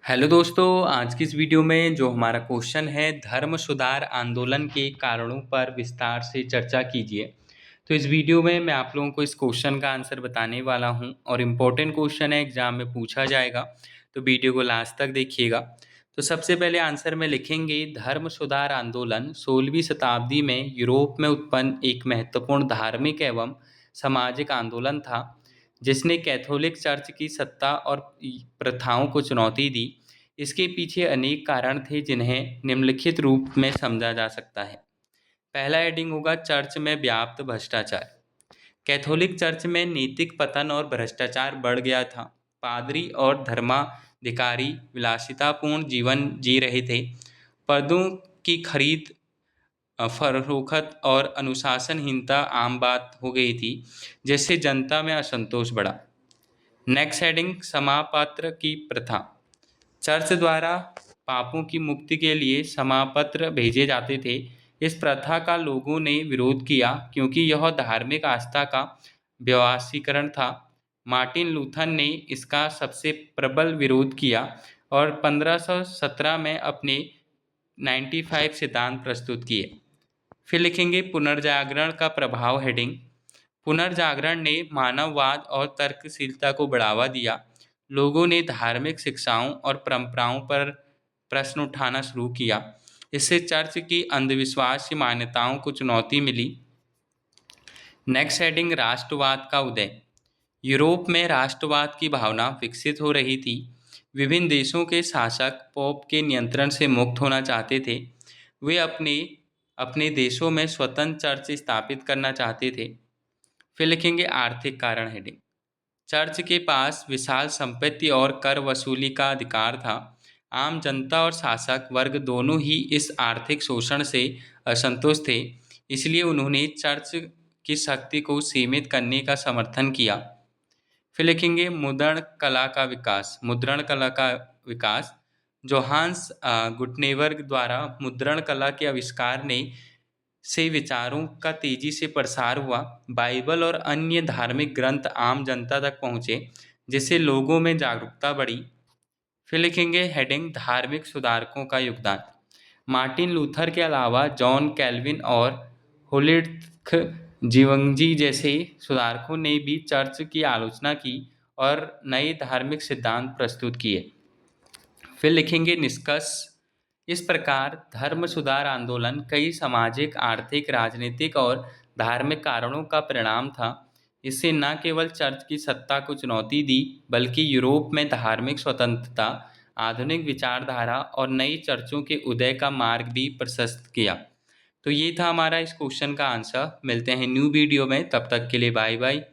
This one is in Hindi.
हेलो दोस्तों, आज की इस वीडियो में जो हमारा क्वेश्चन है धर्म सुधार आंदोलन के कारणों पर विस्तार से चर्चा कीजिए। तो इस वीडियो में मैं आप लोगों को इस क्वेश्चन का आंसर बताने वाला हूं और इम्पोर्टेंट क्वेश्चन है, एग्जाम में पूछा जाएगा। तो वीडियो को लास्ट तक देखिएगा। तो सबसे पहले आंसर में लिखेंगे धर्म सुधार आंदोलन 16वीं शताब्दी में यूरोप में उत्पन्न एक महत्वपूर्ण धार्मिक एवं सामाजिक आंदोलन था जिसने कैथोलिक चर्च की सत्ता और प्रथाओं को चुनौती दी। इसके पीछे अनेक कारण थे जिन्हें निम्नलिखित रूप में समझा जा सकता है। पहला हेडिंग होगा चर्च में व्याप्त भ्रष्टाचार। कैथोलिक चर्च में नैतिक पतन और भ्रष्टाचार बढ़ गया था। पादरी और धर्माधिकारी विलासितापूर्ण जीवन जी रहे थे। पदों की खरीद फरोख्त और अनुशासनहीनता आम बात हो गई थी, जिससे जनता में असंतोष बढ़ा। नेक्स्ट हेडिंग समापत्र की प्रथा। चर्च द्वारा पापों की मुक्ति के लिए समापत्र भेजे जाते थे। इस प्रथा का लोगों ने विरोध किया क्योंकि यह धार्मिक आस्था का व्यवसायीकरण था। मार्टिन लूथर ने इसका सबसे प्रबल विरोध किया और 1517 में अपने 95 सिद्धांत प्रस्तुत किए। फिर लिखेंगे पुनर्जागरण का प्रभाव हेडिंग। पुनर्जागरण ने मानववाद और तर्कशीलता को बढ़ावा दिया। लोगों ने धार्मिक शिक्षाओं और परंपराओं पर प्रश्न उठाना शुरू किया। इससे चर्च की अंधविश्वास की मान्यताओं को चुनौती मिली। नेक्स्ट हेडिंग राष्ट्रवाद का उदय। यूरोप में राष्ट्रवाद की भावना विकसित हो रही थी। विभिन्न देशों के शासक पोप के नियंत्रण से मुक्त होना चाहते थे। वे अपने अपने देशों में स्वतंत्र चर्च स्थापित करना चाहते थे। फिर लिखेंगे आर्थिक कारण हेडिंग। चर्च के पास विशाल संपत्ति और कर वसूली का अधिकार था। आम जनता और शासक वर्ग दोनों ही इस आर्थिक शोषण से असंतुष्ट थे। इसलिए उन्होंने चर्च की शक्ति को सीमित करने का समर्थन किया। फिर लिखेंगे मुद्रण कला का विकास। मुद्रण कला का विकास जोहान्स गुटनेबर्ग द्वारा मुद्रण कला के आविष्कार ने से विचारों का तेजी से प्रसार हुआ। बाइबल और अन्य धार्मिक ग्रंथ आम जनता तक पहुँचे, जिससे लोगों में जागरूकता बढ़ी। फिर लिखेंगे हेडिंग धार्मिक सुधारकों का योगदान। मार्टिन लूथर के अलावा जॉन कैल्विन और होलिर्थ जीवंजी जैसे सुधारकों ने भी चर्च की आलोचना की और नए धार्मिक सिद्धांत प्रस्तुत किए। फिर लिखेंगे निष्कर्ष। इस प्रकार धर्म सुधार आंदोलन कई सामाजिक, आर्थिक, राजनीतिक और धार्मिक कारणों का परिणाम था। इससे न केवल चर्च की सत्ता को चुनौती दी, बल्कि यूरोप में धार्मिक स्वतंत्रता, आधुनिक विचारधारा और नई चर्चों के उदय का मार्ग भी प्रशस्त किया। तो ये था हमारा इस क्वेश्चन का आंसर। मिलते हैं न्यू वीडियो में, तब तक के लिए बाय बाय।